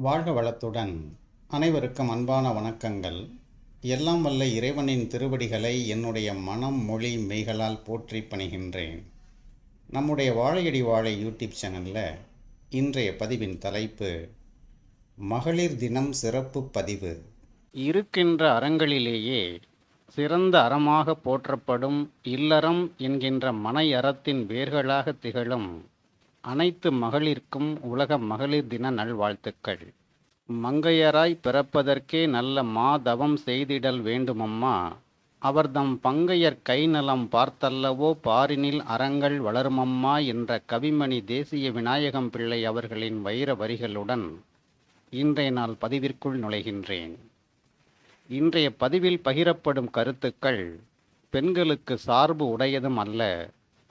வாழ்க வளத்துடன் அனைவருக்கும் அன்பான வணக்கங்கள். எல்லாம் வல்ல இறைவனின் திருவடிகளை என்னுடைய மனம் மொழி மெய்களால் போற்றி பணிகின்றேன். நம்முடைய வாழையடி வாழை யூடியூப் சேனலில் இன்றைய பதிவின் தலைப்பு மகளிர் தினம் சிறப்பு பதிவு. இருக்கின்ற அறங்களிலேயே சிறந்த அறமாக போற்றப்படும் இல்லறம் என்கின்ற மனை அறத்தின் வேர்களாக திகழும் அனைத்து மகளிர்க்கும் உலக மகளிர் தின நல்வாழ்த்துக்கள். மங்கையராய் பிறப்பதற்கே நல்ல மாதவம் செய்திடல் வேண்டுமம்மா, அவர்தம் பங்கையர் கைநலம் பார்த்தல்லவோ பாரினில் அறங்கள் வளருமம்மா என்ற கவிமணி தேசிய விநாயகம் பிள்ளை அவர்களின் வைர வரிகளுடன் இன்றைய நாள் பதிவிற்குள் நுழைகின்றேன். இன்றைய பதிவில் பகிரப்படும் கருத்துக்கள் பெண்களுக்கு சார்பு உடையதும் அல்ல,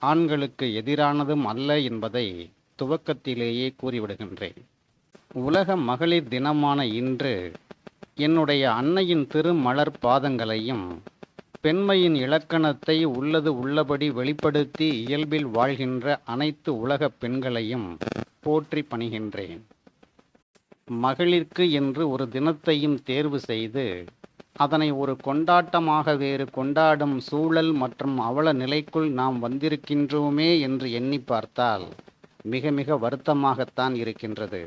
ஆண்களுக்கு எதிரானதும் அல்ல என்பதை துவக்கத்திலேயே கூறிவிடுகின்றேன். உலக மகளிர் தினமான இன்று என்னுடைய அன்னையின் திருமலர் பாதங்களையும் பெண்மையின் இலக்கணத்தை உள்ளது உள்ளபடி வெளிப்படுத்தி இயல்பில் வாழ்கின்ற அனைத்து உலக பெண்களையும் போற்றி பணிகின்றேன். மகளிருக்கு என்று ஒரு தினத்தையும் தேர்வு செய்து அதனை ஒரு கொண்டாட்டமாக வேறு கொண்டாடும் சூழல் மற்றும் அவல நிலைக்குள் நாம் வந்திருக்கின்றோமே என்று எண்ணி பார்த்தால் மிக மிக வருத்தமாகத்தான் இருக்கின்றது.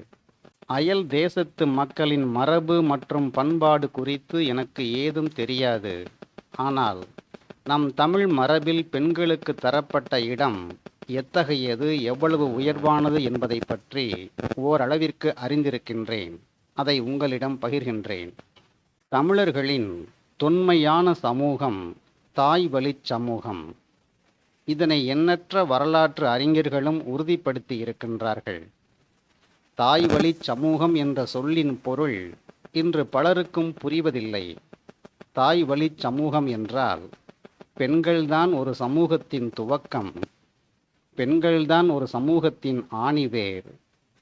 அயல் தேசத்து மக்களின் மரபு மற்றும் பண்பாடு குறித்து எனக்கு ஏதும் தெரியாது. ஆனால் நம் தமிழ் மரபில் பெண்களுக்கு தரப்பட்ட இடம் எத்தகையது, எவ்வளவு உயர்வானது என்பதை பற்றி ஓரளவிற்கு அறிந்திருக்கின்றேன். அதை உங்களிடம் பகிர்கின்றேன். தமிழர்களின் தொன்மையான சமூகம் தாய் வழிச் சமூகம். இதனை எண்ணற்ற வரலாற்று அறிஞர்களும் உறுதிப்படுத்தி இருக்கின்றார்கள். தாய் வழிச் சமூகம் என்ற சொல்லின் பொருள் இன்று பலருக்கும் புரிவதில்லை. தாய் வழிச் சமூகம் என்றால் பெண்கள்தான் ஒரு சமூகத்தின் துவக்கம், பெண்கள்தான் ஒரு சமூகத்தின் ஆணிவேர்,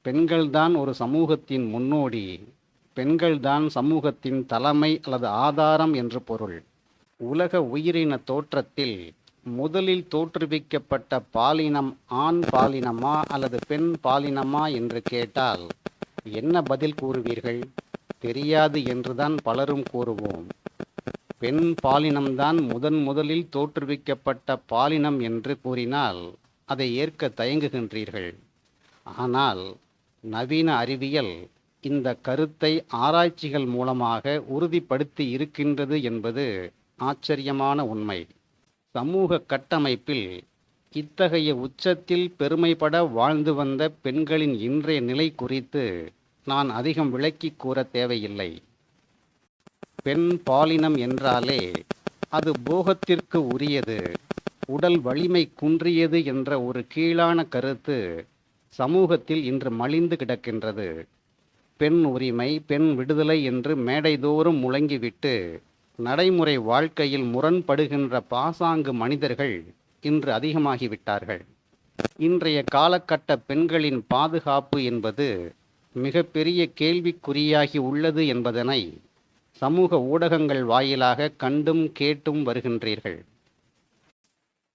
பெண்கள்தான் ஒரு சமூகத்தின் முன்னோடி, பெண்கள்தான் சமூகத்தின் தலைமை அல்லது ஆதாரம் என்று பொருள். உலக உயிரின தோற்றத்தில் முதலில் தோற்றுவிக்கப்பட்ட பாலினம் ஆண் பாலினமா அல்லது பெண் பாலினமா என்று கேட்டால் என்ன பதில் கூறுவீர்கள்? தெரியாது என்றுதான் பலரும் கூறுவோம். பெண் பாலினம்தான் முதலில் தோற்றுவிக்கப்பட்ட பாலினம் என்று கூறினால் அதை ஏற்க தயங்குகின்றீர்கள். ஆனால் நவீன அறிவியல் இந்த கருத்தை ஆராய்ச்சிகள் மூலமாக உறுதிப்படுத்தி இருக்கின்றது என்பது ஆச்சரியமான உண்மை. சமூக கட்டமைப்பில் இத்தகைய உச்சத்தில் பெருமைப்பட வாழ்ந்து வந்த பெண்களின் இன்றைய நிலை குறித்து நான் அதிகம் விளக்கி கூற தேவையில்லை. பெண் பாலினம் என்றாலே அது போகத்திற்கு உரியது, உடல் வலிமை குன்றியது என்ற ஒரு கீழான கருத்து சமூகத்தில் இன்று மலிந்து கிடக்கின்றது. பெண் உரிமை, பெண் விடுதலை என்று மேடைதோறும் முழங்கிவிட்டு நடைமுறை வாழ்க்கையில் முரண்படுகின்ற பாசாங்கு மனிதர்கள் இன்று அதிகமாகிவிட்டார்கள். இன்றைய காலகட்ட பெண்களின் பாதுகாப்பு என்பது மிகப்பெரிய கேள்விக்குறியாகி உள்ளது என்பதனை சமூக ஊடகங்கள் வாயிலாக கண்டும் கேட்டும் வருகின்றீர்கள்.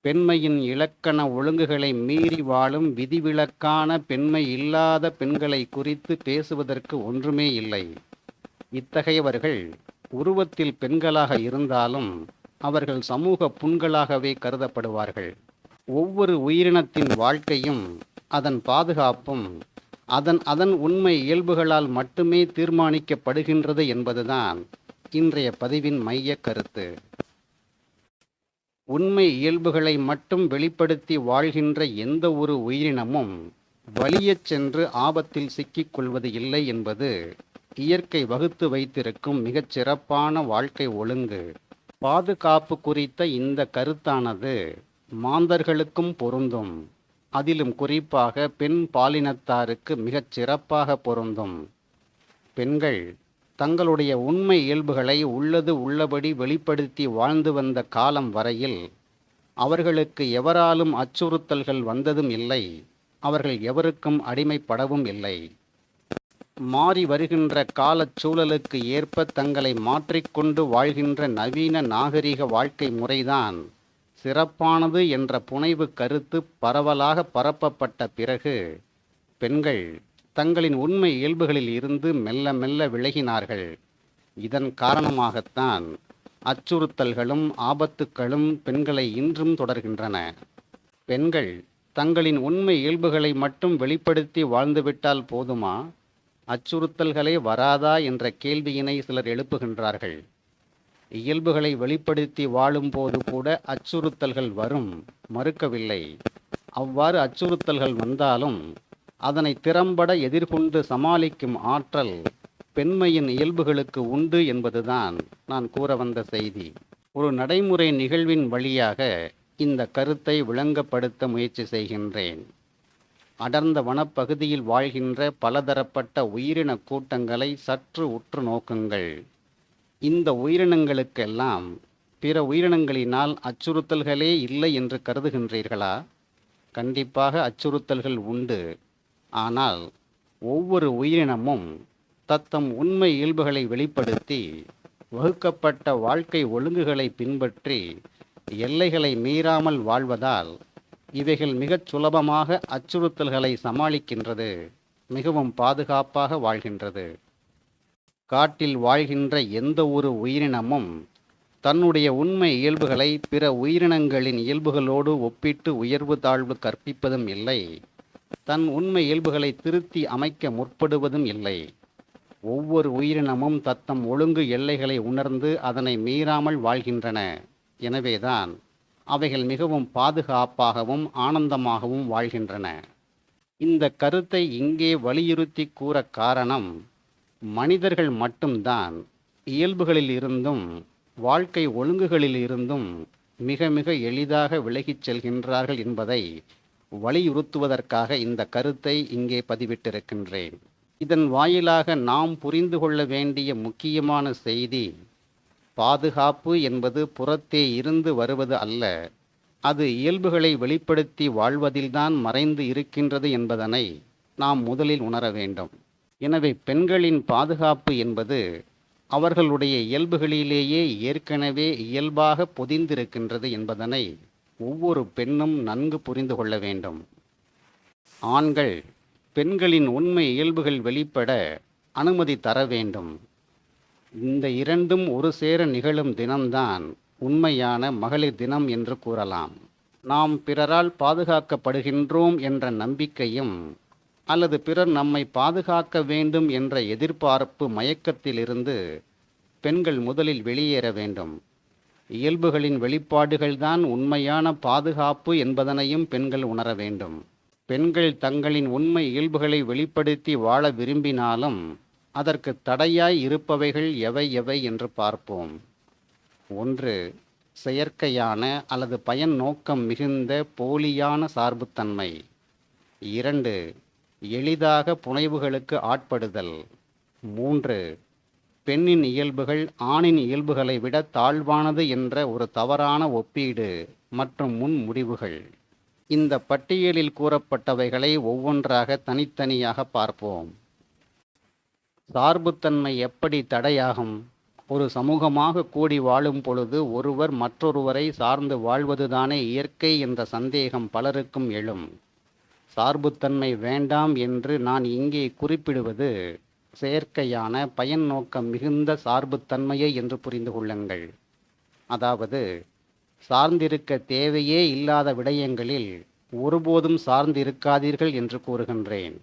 பெண்மையின் இலக்கண ஒழுங்குகளை மீறி வாழும் விதிவிலக்கான பெண்மை இல்லாத பெண்களை குறித்து பேசுவதற்கு ஒன்றுமே இல்லை. இத்தகையவர்கள் உருவத்தில் பெண்களாக இருந்தாலும் அவர்கள் சமூக புண்களாகவே கருதப்படுவார்கள். ஒவ்வொரு உயிரினத்தின் வாழ்க்கையும் அதன் பாதுகாப்பும் அதன் உண்மை இயல்புகளால் மட்டுமே தீர்மானிக்கப்படுகின்றது என்பதுதான் இன்றைய பதிவின் மைய கருத்து. உண்மை இயல்புகளை மட்டும் வெளிப்படுத்தி வாழ்கின்ற எந்த ஒரு உயிரினமும் வலியச் சென்று ஆபத்தில் சிக்கிக் கொள்வது இல்லை என்பது இயற்கை வகுத்து வைத்திருக்கும் மிகச் சிறப்பான வாழ்க்கை ஒழுங்கு. பாதுகாப்பு குறித்த இந்த கருத்தானது மாந்தர்களுக்கும் பொருந்தும். அதிலும் குறிப்பாக பெண் பாலினத்தாருக்கு மிகச் சிறப்பாக பொருந்தும். பெண்கள் தங்களுடைய உண்மை இயல்புகளை உள்ளது உள்ளபடி வெளிப்படுத்தி வாழ்ந்து வந்த காலம் வரையில் அவர்களுக்கு எவராலும் அச்சுறுத்தல்கள் வந்ததும் இல்லை, அவர்கள் எவருக்கும் அடிமைப்படவும் இல்லை. மாறி வருகின்ற காலச் சூழலுக்கு ஏற்ப தங்களை மாற்றிக்கொண்டு வாழ்கின்ற நவீன நாகரிக வாழ்க்கை முறைதான் சிறப்பானது என்ற புனைவு கருத்து பரவலாக பரப்பப்பட்ட பிறகு பெண்கள் தங்களின் உண்மை இயல்புகளில் இருந்து மெல்ல மெல்ல விலகினார்கள். இதன் காரணமாகத்தான் அச்சுறுத்தல்களும் ஆபத்துக்களும் பெண்களை இன்றும் தொடர்கின்றன. பெண்கள் தங்களின் உண்மை இயல்புகளை மட்டும் வெளிப்படுத்தி வாழ்ந்துவிட்டால் போதுமா? அச்சுறுத்தல்களே வராதா என்ற கேள்வியினை சிலர் எழுப்புகின்றார்கள். இயல்புகளை வெளிப்படுத்தி வாழும்போது கூட அச்சுறுத்தல்கள் வரும், மறுக்கவில்லை. அவ்வாறு அச்சுறுத்தல்கள் வந்தாலும் அதனை திறம்பட எதிர்கொண்டு சமாளிக்கும் ஆற்றல் பெண்மையின் இயல்புகளுக்கு உண்டு என்பதுதான் நான் கூற வந்த செய்தி. ஒரு நடைமுறை நிகழ்வின் வழியாக இந்த கருத்தை விளங்கப்படுத்த முயற்சி செய்கின்றேன். அடர்ந்த வனப்பகுதியில் வாழ்கின்ற பலதரப்பட்ட உயிரின கூட்டங்களை சற்று உற்று நோக்குங்கள். இந்த உயிரினங்களுக்கெல்லாம் பிற உயிரினங்களினால் அச்சுறுத்தல்களே இல்லை என்று கருதுகின்றீர்களா? கண்டிப்பாக அச்சுறுத்தல்கள் உண்டு. ஆனால் ஒவ்வொரு உயிரினமும் தத்தம் உண்மை இயல்புகளை வெளிப்படுத்தி வகுக்கப்பட்ட வாழ்க்கை ஒழுங்குகளை பின்பற்றி எல்லைகளை மீறாமல் வாழ்வதால் இவைகள் மிகச் சுலபமாக அச்சுறுத்தல்களை சமாளிக்கின்றது, மிகவும் பாதுகாப்பாக வாழ்கின்றது. காட்டில் வாழ்கின்ற எந்த ஒரு உயிரினமும் தன்னுடைய உண்மை இயல்புகளை பிற உயிரினங்களின் இயல்புகளோடு ஒப்பிட்டு உயர்வு தாழ்வு கற்பிப்பதும் இல்லை, தன் உண்மை இயல்புகளை திருத்தி அமைக்க முற்படுவதும் இல்லை. ஒவ்வொரு உயிரினமும் தத்தம் ஒழுங்கு எல்லைகளை உணர்ந்து அதனை மீறாமல் வாழ்கின்றன. எனவேதான் அவைகள் மிகவும் பாதுகாப்பாகவும் ஆனந்தமாகவும் வாழ்கின்றன. இந்த கருத்தை இங்கே வலியுறுத்தி கூற காரணம், மனிதர்கள் மட்டும்தான் இயல்புகளில் இருந்தும் வாழ்க்கை ஒழுங்குகளில் இருந்தும் மிக மிக எளிதாக விலகிச் செல்கின்றார்கள் என்பதை வலியுறுத்துவதற்காக இந்த கருத்தை இங்கே பதிவிட்டிருக்கின்றேன். இதன் வாயிலாக நாம் புரிந்து கொள்ள வேண்டிய முக்கியமான செய்தி, பாதுகாப்பு என்பது புறத்தே இருந்து வருவது அல்ல, அது இயல்புகளை வெளிப்படுத்தி வாழ்வதில்தான் மறைந்து இருக்கின்றது என்பதனை நாம் முதலில் உணர வேண்டும். எனவே பெண்களின் பாதுகாப்பு என்பது அவர்களுடைய இயல்புகளிலேயே ஏற்கனவே இயல்பாக பொதிந்திருக்கின்றது என்பதனை ஒவ்வொரு பெண்ணும் நன்கு புரிந்து கொள்ள வேண்டும். ஆண்கள் பெண்களின் உண்மை இயல்புகள் வெளிப்பட அனுமதி தர வேண்டும். இந்த இரண்டும் ஒரு சேர நிகழும் தினம்தான் உண்மையான மகளிர் தினம் என்று கூறலாம். நாம் பிறரால் பாதுகாக்கப்படுகின்றோம் என்ற நம்பிக்கையும் அல்லது பிறர் நம்மை பாதுகாக்க வேண்டும் என்ற எதிர்பார்ப்பு மயக்கத்திலிருந்து பெண்கள் முதலில் வெளியேற வேண்டும். இயல்புகளின் வெளிப்பாடுகள்தான் உண்மையான பாதுகாப்பு என்பதனையும் பெண்கள் உணர வேண்டும். பெண்கள் தங்களின் உண்மை இயல்புகளை வெளிப்படுத்தி வாழ விரும்பினாலும் அதற்கு தடையாய் இருப்பவைகள் எவை எவை என்று பார்ப்போம். 1. செயற்கையான அல்லது பயன் நோக்கம் மிகுந்த போலியான சார்புத்தன்மை. 2. எளிதாக புனைவுகளுக்கு ஆட்படுதல். 3. பெண்ணின் இயல்புகள் ஆணின் இயல்புகளை விட தாழ்வானது என்ற ஒரு தவறான ஒப்பீடு மற்றும் முன்முடிவுகள். இந்த பட்டியலில் கூறப்பட்டவைகளை ஒவ்வொன்றாக தனித்தனியாக பார்ப்போம். சார்புத்தன்மை எப்படி தடையாகும்? ஒரு சமூகமாக கூடி வாழும் பொழுது ஒருவர் மற்றொருவரை சார்ந்து வாழ்வதுதானே இயற்கை என்ற சந்தேகம் பலருக்கும் எழும். சார்புத்தன்மை வேண்டாம் என்று நான் இங்கே குறிப்பிடுவது செயற்கையான பயன் நோக்கம் மிகுந்த சார்புத்தன்மையை என்று புரிந்து கொள்ளுங்கள். அதாவது சார்ந்திருக்க தேவையே இல்லாத விடயங்களில் ஒருபோதும் சார்ந்திருக்காதீர்கள் என்று கூறுகின்றேன்.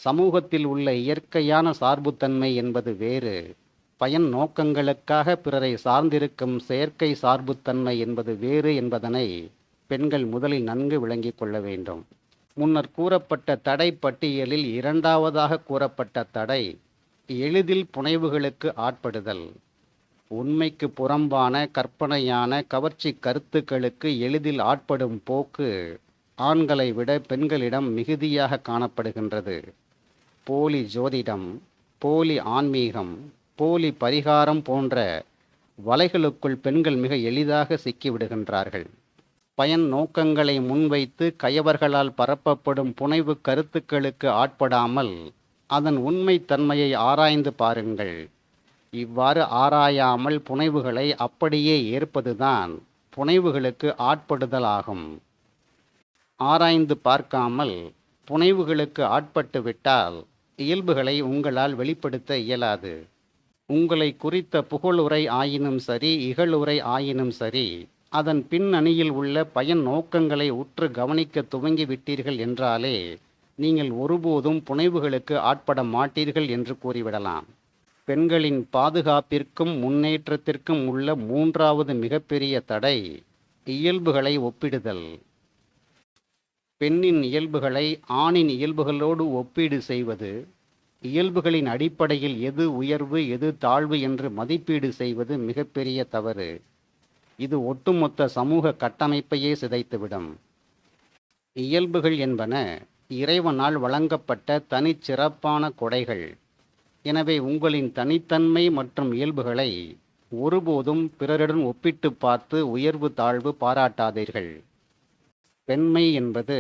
சமூகத்தில் உள்ள இயற்கையான சார்புத்தன்மை என்பது வேறு, பயன் நோக்கங்களுக்காக பிறரை சார்ந்திருக்கும் செயற்கை சார்புத்தன்மை என்பது வேறு என்பதனை பெண்கள் முதலில் நன்கு விளங்கிக் கொள்ள வேண்டும். முன்னர் கூறப்பட்ட தடை பட்டியலில் இரண்டாவதாக கூறப்பட்ட தடை எளிதில் புனைவுகளுக்கு ஆட்படுதல். உண்மைக்கு புறம்பான கற்பனையான கவர்ச்சி கருத்துக்களுக்கு எளிதில் ஆட்படும் போக்கு ஆண்களை விட பெண்களிடம் மிகுதியாக காணப்படுகின்றது. போலி ஜோதிடம், போலி ஆன்மீகம், போலி பரிகாரம் போன்ற வலைகளுக்குள் பெண்கள் மிக எளிதாக சிக்கிவிடுகின்றார்கள். பயன் நோக்கங்களை முன்வைத்து கயவர்களால் பரப்பப்படும் புனைவு கருத்துக்களுக்கு ஆட்படாமல் அதன் உண்மைத்தன்மையை ஆராய்ந்து பாருங்கள். இவ்வாறு ஆராயாமல் புனைவுகளை அப்படியே ஏற்பதுதான் புனைவுகளுக்கு ஆட்படுதலாகும். ஆராய்ந்து பார்க்காமல் புனைவுகளுக்கு ஆட்பட்டு விட்டால் இயல்புகளை உங்களால் வெளிப்படுத்த இயலாது. உங்களை குறித்த புகழுரை ஆயினும் சரி, இகழுரை ஆயினும் சரி, அதன் பின்னணியில் உள்ள பயன் நோக்கங்களை உற்று கவனிக்க துவங்கி விட்டீர்கள் என்றாலே நீங்கள் ஒருபோதும் புனைவுகளுக்கு ஆட்பட மாட்டீர்கள் என்று கூறிவிடலாம். பெண்களின் பாதுகாப்பிற்கும் முன்னேற்றத்திற்கும் உள்ள மூன்றாவது மிகப்பெரிய தடை இயல்புகளை ஒப்பிடுதல். பெண்ணின் இயல்புகளை ஆணின் இயல்புகளோடு ஒப்பீடு செய்வது, இயல்புகளின் அடிப்படையில் எது உயர்வு எது தாழ்வு என்று மதிப்பீடு செய்வது மிகப்பெரிய தவறு. இது ஒட்டுமொத்த சமூக கட்டமைப்பையே சிதைத்துவிடும். இயல்புகள் என்பன இறைவனால் வழங்கப்பட்ட தனிச்சிறப்பான கொடைகள். எனவே உங்களின் தனித்தன்மை மற்றும் இயல்புகளை ஒருபோதும் பிறருடன் ஒப்பிட்டு பார்த்து உயர்வு தாழ்வு பாராட்டாதீர்கள். பெண்மை என்பது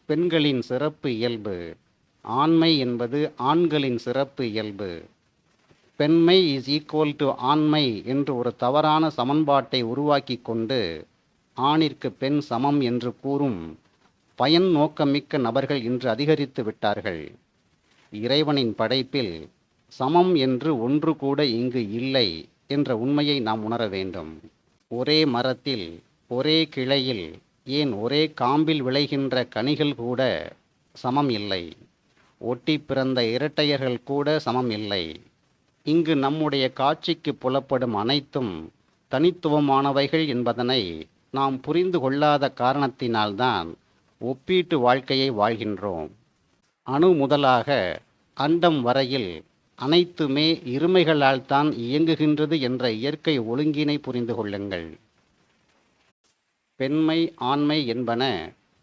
பெண்களின் சிறப்பு இயல்பு, ஆண்மை என்பது ஆண்களின் சிறப்பு இயல்பு. பெண்மை இஸ் ஈக்குவல் டு ஆண்மை என்று ஒரு தவறான சமன்பாட்டை உருவாக்கி கொண்டு ஆணிற்கு பெண் சமம் என்று கூறும் பயன் நோக்கமிக்க நபர்கள் இன்று அதிகரித்து விட்டார்கள். இறைவனின் படைப்பில் சமம் என்று ஒன்று கூட இங்கு இல்லை என்ற உண்மையை நாம் உணர வேண்டும். ஒரே மரத்தில், ஒரே கிளையில், ஏன் ஒரே காம்பில் விளைகின்ற கனிகள் கூட சமம் இல்லை. ஒட்டி பிறந்த இரட்டையர்கள் கூட சமம் இல்லை. இங்கு நம்முடைய காட்சிக்கு புலப்படும் அனைத்தும் தனித்துவமானவைகள் என்பதனை நாம் புரிந்து கொள்ளாத காரணத்தினால்தான் ஒப்பீட்டு வாழ்க்கையை வாழ்கின்றோம். அணு முதலாக அண்டம் வரையில் அனைத்துமே இருமைகளால் தான் இயங்குகின்றது என்ற இயற்கை ஒழுங்கினை புரிந்து கொள்ளுங்கள். பெண்மை ஆண்மை என்பன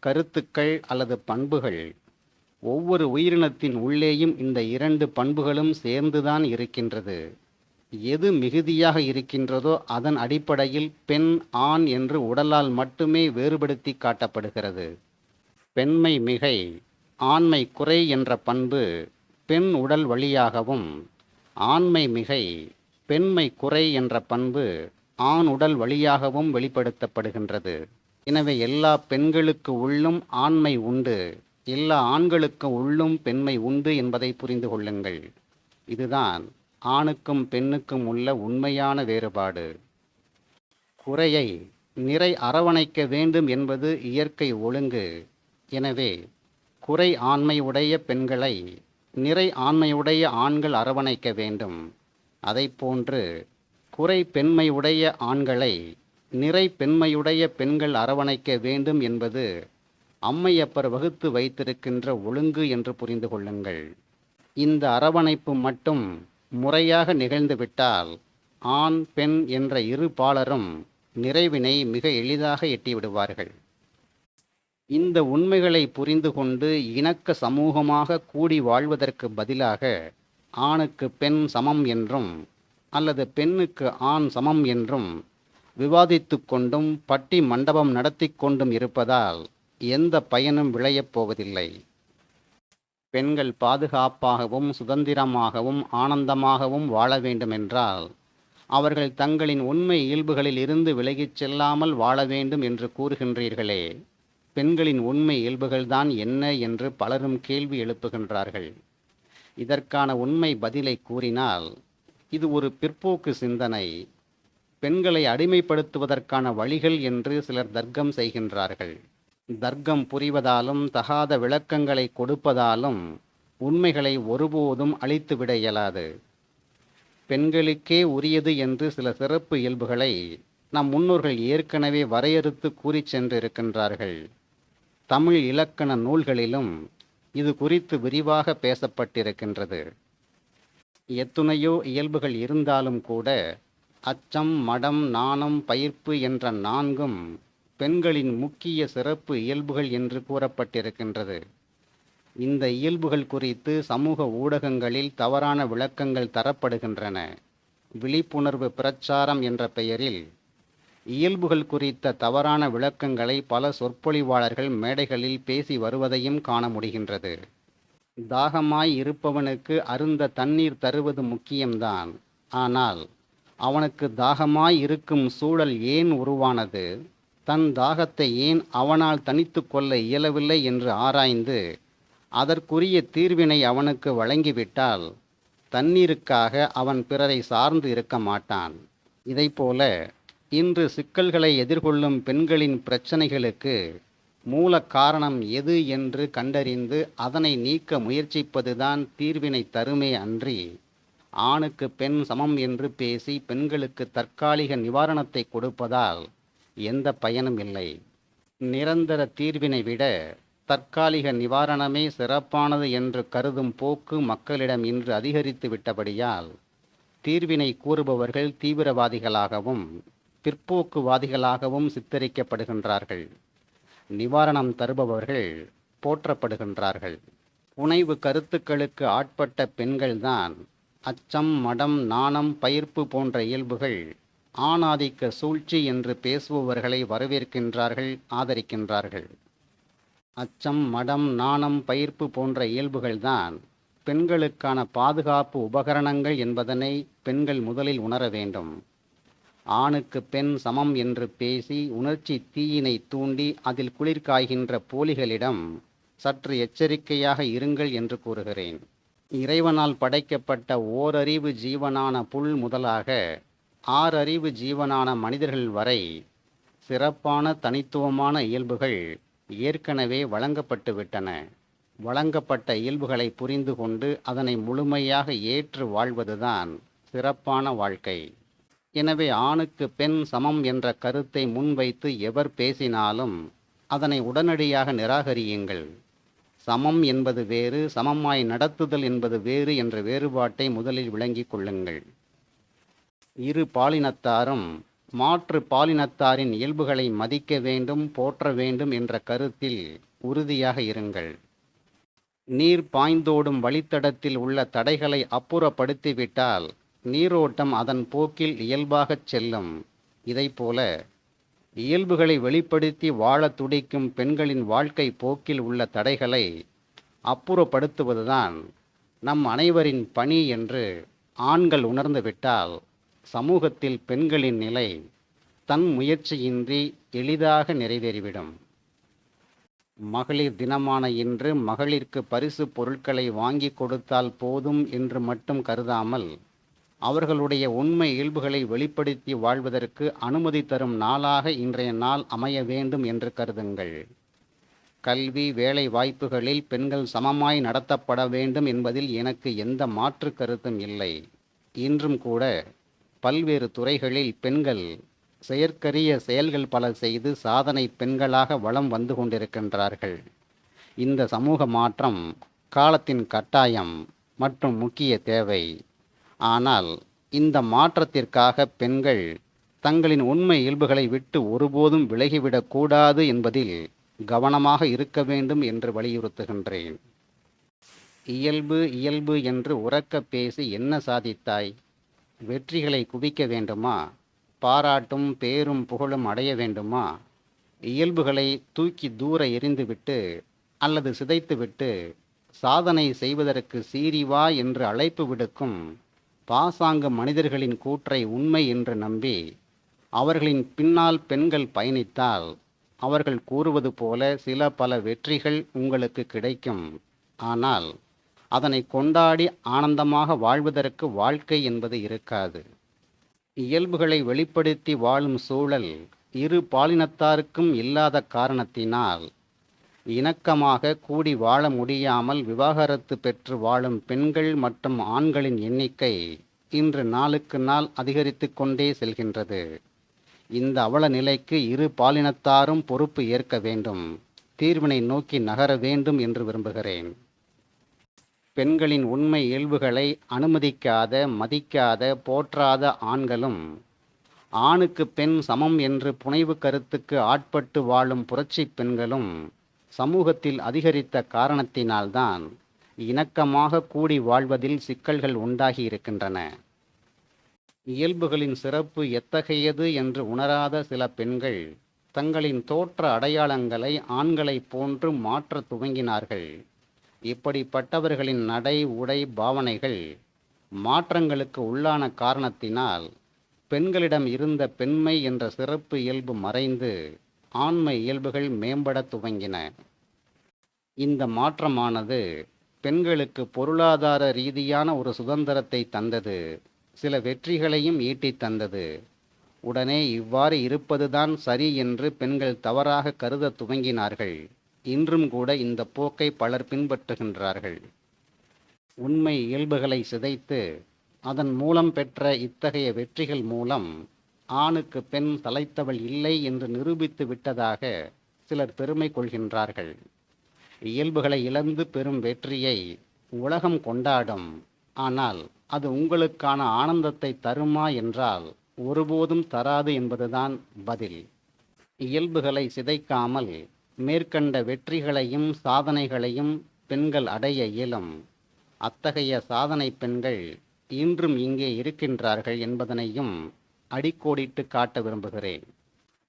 கருத்துக்கள் அல்லது பண்புகள். ஒவ்வொரு உயிரினத்தின் உள்ளேயும் இந்த இரண்டு பண்புகளும் சேர்ந்துதான் இருக்கின்றது. எது மிகுதியாக இருக்கின்றதோ அதன் அடிப்படையில் பெண் ஆண் என்று உடலால் மட்டுமே வேறுபடுத்தி காட்டப்படுகிறது. பெண்மை மிகை ஆண்மை குறை என்ற பண்பு பெண் உடல் வழியாகவும், ஆண்மை மிகை பெண்மை குறை என்ற பண்பு ஆண் உடல் வழியாகவும் வெளிப்படுத்தப்படுகின்றது. எனவே எல்லா பெண்களுக்கு உள்ளும் ஆண்மை உண்டு, எல்லா ஆண்களுக்கு உள்ளும் பெண்மை உண்டு என்பதை புரிந்து கொள்ளுங்கள். இதுதான் ஆணுக்கும் பெண்ணுக்கும் உள்ள உண்மையான வேறுபாடு. குறையை நிறை அரவணைக்க வேண்டும் என்பது இயற்கை ஒழுங்கு. எனவே குறை ஆண்மையுடைய பெண்களை நிறை ஆண்மையுடைய ஆண்கள் அரவணைக்க வேண்டும். அதைப்போன்று குறை பெண்மையுடைய ஆண்களை நிறை பெண்மையுடைய பெண்கள் அரவணைக்க வேண்டும் என்பது அம்மையப்பர் வகுத்து வைத்திருக்கின்ற ஒழுங்கு என்று புரிந்து கொள்ளுங்கள். இந்த அரவணைப்பு மட்டும் முறையாக நிகழ்ந்துவிட்டால் ஆண் பெண் என்ற இரு பாலரும் நிறைவினை மிக எளிதாக எட்டிவிடுவார்கள். இந்த உண்மைகளை புரிந்து கொண்டு இணக்க சமூகமாக கூடி வாழ்வதற்கு பதிலாக ஆணுக்கு பெண் சமம் என்றும் அல்லது பெண்ணுக்கு ஆண் சமம் என்றும் விவாதித்து கொண்டும் பட்டி மண்டபம் நடத்தி கொண்டும் இருப்பதால் எந்த பயனும் விளையப் போவதில்லை. பெண்கள் பாதுகாப்பாகவும் சுதந்திரமாகவும் ஆனந்தமாகவும் வாழ வேண்டுமென்றால் அவர்கள் தங்களின் உண்மை இயல்புகளில் இருந்து விலகிச் செல்லாமல் வாழ வேண்டும் என்று கூறுகின்றீர்களே, பெண்களின் உண்மை இயல்புகள்தான் என்ன என்று பலரும் கேள்வி எழுப்புகின்றார்கள். இதற்கான உண்மை பதிலை கூறினால் இது ஒரு பிற்போக்கு சிந்தனை. பெண்களை அடிமைப்படுத்துவதற்கான வழிகள் என்று சிலர் தர்க்கம் செய்கின்றார்கள். தர்க்கம் புரிவதாலும் தகாத விளக்கங்களை கொடுப்பதாலும் உண்மைகளை ஒருபோதும் அழித்துவிட இயலாது. பெண்களுக்கே உரியது என்று சில சிறப்பு இயல்புகளை நம் முன்னோர்கள் ஏற்கனவே வரையறுத்து கூறி சென்றிருக்கின்றார்கள். தமிழ் இலக்கண நூல்களிலும் இது குறித்து விரிவாக பேசப்பட்டிருக்கின்றது. எத்துணையோ இயல்புகள் இருந்தாலும் கூட அச்சம், மடம், நாணம், பயிர்ப்பு என்ற நான்கும் பெண்களின் முக்கிய சிறப்பு இயல்புகள் என்று கூறப்பட்டிருக்கின்றது. இந்த இயல்புகள் குறித்து சமூக ஊடகங்களில் தவறான விளக்கங்கள் தரப்படுகின்றன. விழிப்புணர்வு பிரச்சாரம் என்ற பெயரில் இயல்புகள் குறித்த தவறான விளக்கங்களை பல சொற்பொழிவாளர்கள் மேடைகளில் பேசி வருவதையும் காண முடிகின்றது. தாகமாய் இருப்பவனுக்கு அருந்த தண்ணீர் தருவது முக்கியம்தான். ஆனால் அவனுக்கு தாகமாய் இருக்கும் சூழல் ஏன் உருவானது, தன் தாகத்தை ஏன் அவனால் தனித்து கொள்ள இயலவில்லை என்று ஆராய்ந்து அதற்குரிய தீர்வினை அவனுக்கு வழங்கிவிட்டால் தண்ணீருக்காக அவன் பிறரை சார்ந்து இருக்க மாட்டான். இதைப்போல இன்று சிக்கல்களை எதிர்கொள்ளும் பெண்களின் பிரச்சனைகளுக்கு மூல காரணம் எது என்று கண்டறிந்து அதனை நீக்க முயற்சிப்பதுதான் தீர்வினை தருமே அன்றி ஆணுக்கு பெண் சமம் என்று பேசி பெண்களுக்கு தற்காலிக நிவாரணத்தை கொடுப்பதால் எந்த பயனும் இல்லை. நிரந்தர தீர்வினை விட தற்காலிக நிவாரணமே சிறப்பானது என்று கருதும் போக்கு மக்களிடம் இன்று அதிகரித்து விட்டபடியால் தீர்வினை கூறுபவர்கள் தீவிரவாதிகளாகவும் பிற்போக்குவாதிகளாகவும் சித்தரிக்கப்படுகின்றார்கள். நிவாரணம் தருபவர்கள் போற்றப்படுகின்றார்கள். புனைவு கருத்துக்களுக்கு ஆட்பட்ட பெண்கள்தான் அச்சம், மடம், நாணம், பயிர்ப்பு போன்ற இயல்புகள் ஆணாதிக்க சூழ்ச்சி என்று பேசுபவர்களை வரவேற்கின்றார்கள், ஆதரிக்கின்றார்கள். அச்சம், மடம், நாணம், பயிர்ப்பு போன்ற இயல்புகள்தான் பெண்களுக்கான பாதுகாப்பு உபகரணங்கள் என்பதனை பெண்கள் முதலில் உணர வேண்டும். ஆணுக்கு பெண் சமம் என்று பேசி உணர்ச்சி தீயினை தூண்டி அதில் குளிர் காய்கின்ற போலிகளிடம் சற்று எச்சரிக்கையாக இருங்கள் என்று கூறுகிறேன். இறைவனால் படைக்கப்பட்ட ஓரறிவு ஜீவனான புல் முதலாக 6 அறிவு ஜீவனான மனிதர்கள் வரை சிறப்பான தனித்துவமான இயல்புகள் ஏற்கனவே வழங்கப்பட்டு விட்டன. வழங்கப்பட்ட இயல்புகளை புரிந்து கொண்டு அதனை முழுமையாக ஏற்று வாழ்வதுதான் சிறப்பான வாழ்க்கை. எனவே ஆணுக்கு பெண் சமம் என்ற கருத்தை முன்வைத்து எவர் பேசினாலும் அதனை உடனடியாக நிராகரியுங்கள். சமம் என்பது வேறு, சமமாய் நடத்துதல் என்பது வேறு என்ற வேறுபாட்டை முதலில் விளங்கிக் கொள்ளுங்கள். இரு பாலினத்தாரும் மாற்று பாலினத்தாரின் இயல்புகளை மதிக்க வேண்டும், போற்ற வேண்டும் என்ற கருத்தில் உறுதியாக இருங்கள். நீர் பாய்ந்தோடும் வழித்தடத்தில் உள்ள தடைகளை அப்புறப்படுத்திவிட்டால் நீரோட்டம் அதன் போக்கில் இயல்பாகச் செல்லும். இதைப்போல இயல்புகளை வெளிப்படுத்தி வாழ துடிக்கும் பெண்களின் வாழ்க்கை போக்கில் உள்ள தடைகளை அப்புறப்படுத்துவதுதான் நம் அனைவரின் பணி என்று ஆண்கள் உணர்ந்துவிட்டால் சமூகத்தில் பெண்களின் நிலை தன் முயற்சியின்றி எளிதாக நிறைவேறிவிடும். மகளிர் தினமான இன்று மகளிருக்கு பரிசு பொருட்களை வாங்கி கொடுத்தால் போதும் என்று மட்டும் கருதாமல் அவர்களுடைய உண்மை இயல்புகளை வெளிப்படுத்தி வாழ்வதற்கு அனுமதி தரும் நாளாக இன்றைய நாள் அமைய வேண்டும் என்று கருதுங்கள். கல்வி, வேலை வாய்ப்புகளில் பெண்கள் சமமாய் நடத்தப்பட வேண்டும் என்பதில் எனக்கு எந்த மாற்று கருத்தும் இல்லை. இன்றும் கூட பல்வேறு துறைகளில் பெண்கள் செயற்கரிய செயல்கள் பல செய்து சாதனை பெண்களாக வலம் வந்து கொண்டிருக்கின்றார்கள். இந்த சமூக மாற்றம் காலத்தின் கட்டாயம் மற்றும் முக்கிய தேவை. ஆனால் இந்த மாற்றத்திற்காக பெண்கள் தங்களின் உண்மை இயல்புகளை விட்டு ஒருபோதும் விலகிவிடக்கூடாது என்பதில் கவனமாக இருக்க வேண்டும் என்று வலியுறுத்துகின்றேன். இயல்பு இயல்பு என்று உரக்க பேசி என்ன சாதித்தாய்? வெற்றிகளை குவிக்க வேண்டுமா? பாராட்டும் பேரும் புகழும் அடைய வேண்டுமா? இயல்புகளை தூக்கி தூர எறிந்துவிட்டு அல்லது சிதைத்துவிட்டு சாதனை செய்வதற்கு சீறிவா என்று அழைப்பு விடுக்கும் பாசாங்கு மனிதர்களின் கூற்றை உண்மை என்று நம்பி அவர்களின் பின்னால் பெண்கள் பயணித்தால் அவர்கள் கூறுவது போல சில பல வெற்றிகள் உங்களுக்கு கிடைக்கும். ஆனால் அதனை கொண்டாடி ஆனந்தமாக வாழ்வதற்கு வாழ்க்கை என்பது இருக்காது. இயல்புகளை வெளிப்படுத்தி வாழும் சூழல் இரு பாலினத்தாருக்கும் இல்லாத காரணத்தினால் இணக்கமாக கூடி வாழ முடியாமல் விவாகரத்து பெற்று வாழும் பெண்கள் மற்றும் ஆண்களின் எண்ணிக்கை இன்று நாளுக்கு நாள் அதிகரித்து கொண்டே செல்கின்றது. இந்த அவல நிலைக்கு இரு பாலினத்தாரும் பொறுப்பு ஏற்க வேண்டும், தீர்வினை நோக்கி நகர வேண்டும் என்று விரும்புகிறேன். பெண்களின் உண்மை இயல்புகளை அனுமதிக்காத, மதிக்காத, போற்றாத ஆண்களும் ஆணுக்கு பெண் சமம் என்று புனைவு கருத்துக்கு ஆட்பட்டு வாழும் புரட்சி பெண்களும் சமூகத்தில் அதிகரித்த காரணத்தினால்தான் இணக்கமாக கூடி வாழ்வதில் சிக்கல்கள் உண்டாகி இருக்கின்றன. இயல்புகளின் சிறப்பு எத்தகையது என்று உணராத சில பெண்கள் தங்களின் தோற்ற அடையாளங்களை ஆண்களைப் போன்று மாற்ற துவங்கினார்கள். இப்படிப்பட்டவர்களின் நடை, உடை, பாவனைகள் மாற்றங்களுக்கு உள்ளான காரணத்தினால் பெண்களிடம் இருந்த பெண்மை என்ற சிறப்பு இயல்பு மறைந்து ஆண்மை இயல்புகள் மேம்பட துவங்கின. இந்த மாற்றமானது பெண்களுக்கு பொருளாதார ரீதியான ஒரு சுதந்திரத்தை தந்தது, சில வெற்றிகளையும் ஈட்டித் தந்தது. உடனே இவ்வாறு இருப்பதுதான் சரி என்று பெண்கள் தவறாக கருதத் துவங்கினார்கள். இன்றும் கூட இந்த போக்கை பலர் பின்பற்றுகின்றார்கள். உண்மை இயல்புகளை சிதைத்து அதன் மூலம் பெற்ற இத்தகைய வெற்றிகள் மூலம் ஆணுக்கு பெண் சளைத்தவள் இல்லை என்று நிரூபித்து விட்டதாக சிலர் பெருமை கொள்கின்றார்கள். இயல்புகளை இழந்து பெறும் வெற்றியை உலகம் கொண்டாடும். ஆனால் அது உங்களுக்கான ஆனந்தத்தை தருமா என்றால் ஒருபோதும் தராது என்பதுதான் பதில். இயல்புகளை சிதைக்காமல் மேற்கண்ட வெற்றிகளையும் சாதனைகளையும் பெண்கள் அடைய இயலும். அத்தகைய சாதனை பெண்கள் இன்றும் இங்கே இருக்கின்றார்கள் என்பதனையும் அடிக்கோடிட்டு காட்ட விரும்புகிறேன்.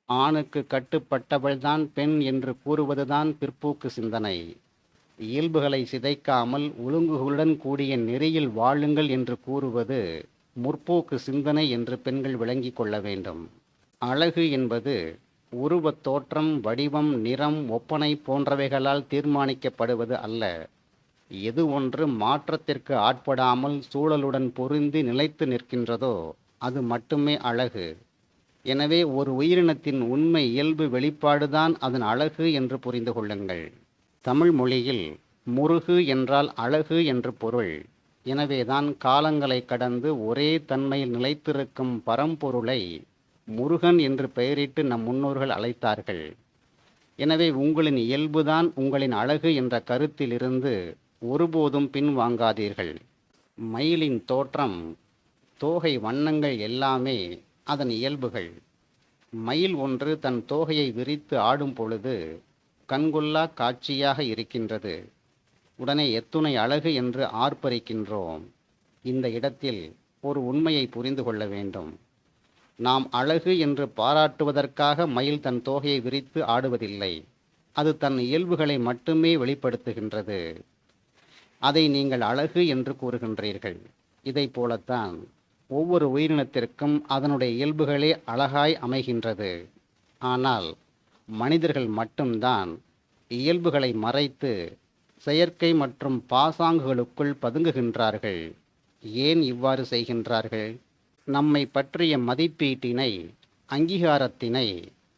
ஆணுக்கு கட்டுப்பட்டவள்தான் பெண் என்று கூறுவதுதான் பிற்போக்கு சிந்தனை. இயல்புகளை சிதைக்காமல் ஒழுங்குகளுடன் கூடிய நெறியில் வாழுங்கள் என்று கூறுவது முற்போக்கு சிந்தனை என்று பெண்கள் விளங்கிக் கொள்ள வேண்டும். அழகு என்பது உருவத் தோற்றம், வடிவம், நிறம், ஒப்பனை போன்றவைகளால் தீர்மானிக்கப்படுவது அல்ல. எது ஒன்று மாற்றத்திற்கு ஆட்படாமல் சூழலுடன் பொருந்தி நிலைத்து நிற்கின்றதோ அது மட்டுமே அழகு. எனவே ஒரு உயிரினத்தின் உண்மை இயல்பு வெளிப்பாடுதான் அதன் அழகு என்று புரிந்து கொள்ளுங்கள். தமிழ் மொழியில் முருகு என்றால் அழகு என்று பொருள். எனவேதான் காலங்களை கடந்து ஒரே தன்மையில் நிலைத்திருக்கும் பரம்பொருளை முருகன் என்று பெயரிட்டு நம் முன்னோர்கள் அழைத்தார்கள். எனவே உங்களின் இயல்புதான் உங்களின் அழகு என்ற கருத்திலிருந்து ஒருபோதும் பின்வாங்காதீர்கள். மயிலின் தோற்றம், தோகை வண்ணங்கள் எல்லாமே அதன் இயல்புகள். மயில் ஒன்று தன் தோகையை விரித்து ஆடும் பொழுது கண்கொள்ளா காட்சியாக இருக்கின்றது. உடனே எத்துணை அழகு என்று ஆர்ப்பரிக்கின்றோம். இந்த இடத்தில் ஒரு உண்மையை புரிந்து கொள்ள வேண்டும். நாம் அழகு என்று பாராட்டுவதற்காக மயில் தன் தோகையை விரித்து ஆடுவதில்லை. அது தன் இயல்புகளை மட்டுமே வெளிப்படுத்துகின்றது. அதை நீங்கள் அழகு என்று கூறுகின்றீர்கள். இதை போலத்தான் ஒவ்வொரு உயிரினத்திற்கும் அதனுடைய இயல்புகளே அழகாய் அமைகின்றது. ஆனால் மனிதர்கள் மட்டும்தான் இயல்புகளை மறைத்து செயற்கை மற்றும் பாசாங்குகளுக்குள் பதுங்குகின்றார்கள். ஏன் இவ்வாறு செய்கின்றார்கள்? நம்மை பற்றிய மதிப்பீட்டினை, அங்கீகாரத்தினை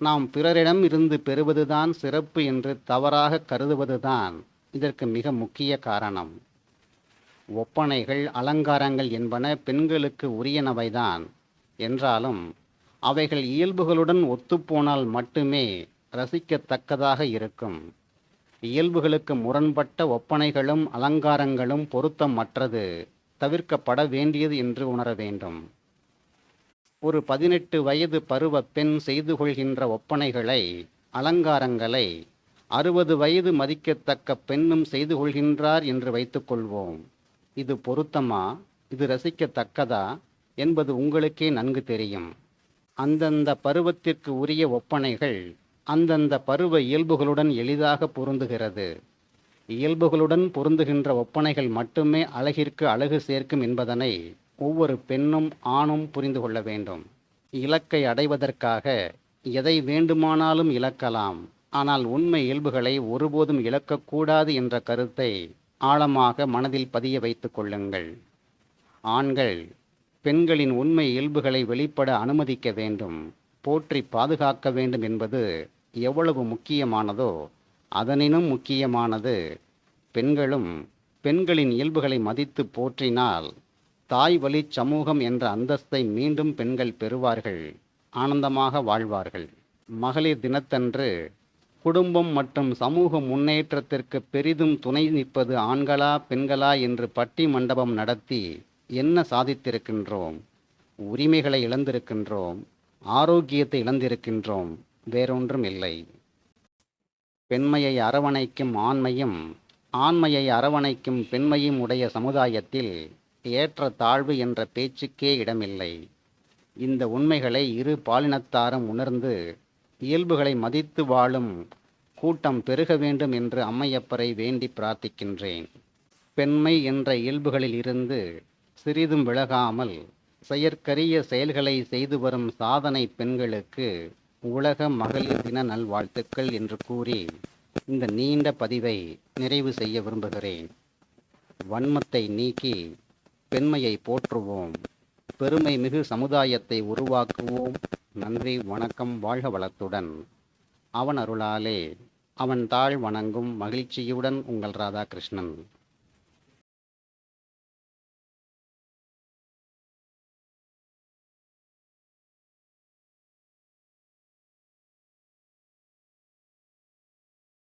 நாம் பிறரிடம் இருந்து பெறுவதுதான் சிறப்பு என்று தவறாக கருதுவதுதான் இதற்கு மிக முக்கிய காரணம். ஒப்பனைகள், அலங்காரங்கள் என்பன பெண்களுக்கு உரியனவைதான் என்றாலும் அவைகள் இயல்புகளுடன் ஒத்துப்போனால் மட்டுமே ரசிக்கத்தக்கதாக இருக்கும். இயல்புகளுக்கு முரண்பட்ட ஒப்பனைகளும் அலங்காரங்களும் பொருத்தமற்றது, தவிர்க்கப்பட வேண்டியது என்று உணர வேண்டும். ஒரு 18 வயது பருவ பெண் செய்து கொள்கின்ற ஒப்பனைகளை, அலங்காரங்களை 60 வயது மதிக்கத்தக்க பெண்ணும் செய்து கொள்கின்றார் என்று வைத்துக்கொள்வோம். இது பொருத்தமா, இது ரசிக்கத்தக்கதா என்பது உங்களுக்கே நன்கு தெரியும். அந்தந்த பருவத்திற்கு உரிய ஒப்பனைகள் அந்தந்த பருவ இயல்புகளுடன் எளிதாக பொருந்துகிறது. இயல்புகளுடன் பொருந்துகின்ற ஒப்பனைகள் மட்டுமே அழகிற்கு அழகு சேர்க்கும் என்பதனை ஒவ்வொரு பெண்ணும் ஆணும் புரிந்து கொள்ள வேண்டும். இலக்கை அடைவதற்காக எதை வேண்டுமானாலும் இழக்கலாம். ஆனால் உண்மை இயல்புகளை ஒருபோதும் இழக்கக்கூடாது என்ற கருத்தை ஆழமாக மனதில் பதிய வைத்துக் கொள்ளுங்கள். ஆண்கள் பெண்களின் உண்மை இயல்புகளை வெளிப்பட அனுமதிக்க வேண்டும், போற்றி பாதுகாக்க வேண்டும் என்பது எவ்வளவு முக்கியமானதோ அதனினும் முக்கியமானது பெண்களும் பெண்களின் இயல்புகளை மதித்து போற்றினால் தாய் வழி சமூகம் என்ற அந்தஸ்தை மீண்டும் பெண்கள் பெறுவார்கள், ஆனந்தமாக வாழ்வார்கள். மகளிர் தினத்தன்று குடும்பம் மற்றும் சமூக முன்னேற்றத்திற்கு பெரிதும் துணை நிற்பது ஆண்களா பெண்களா என்று பட்டி மண்டபம் நடத்தி என்ன சாதித்திருக்கின்றோம்? உரிமைகளை இழந்திருக்கின்றோம், ஆரோக்கியத்தை இழந்திருக்கின்றோம், வேறொன்றும் இல்லை. பெண்மையை அரவணைக்கும் ஆண்மையும் ஆண்மையை அரவணைக்கும் பெண்மையும் உடைய சமுதாயத்தில் ஏற்ற தாழ்வு என்ற பேச்சுக்கே இடமில்லை. இந்த உண்மைகளை இரு பாலினத்தாரும் உணர்ந்து இயல்புகளை மதித்து வாழும் கூட்டம் பெருக வேண்டும் என்று அம்மையப்பரை வேண்டி பிரார்த்திக்கின்றேன். பெண்மை என்ற இயல்புகளில் இருந்து சிறிதும் விலகாமல் செயற்கரிய செயல்களை செய்து வரும் சாதனை பெண்களுக்கு உலக மகளிர் தின நல்வாழ்த்துக்கள் என்று கூறி இந்த நீண்ட பதிவை நிறைவு செய்ய விரும்புகிறேன். வன்மத்தை நீக்கி பெண்மையை போற்றுவோம். பெருமை மிகு சமுதாயத்தை உருவாக்குவோம். நன்றி, வணக்கம், வாழ்க வளத்துடன். அவன் அருளாலே அவன் தாழ் வணங்கும் மகிழ்ச்சியுடன் உங்கள் ராதாகிருஷ்ணன்.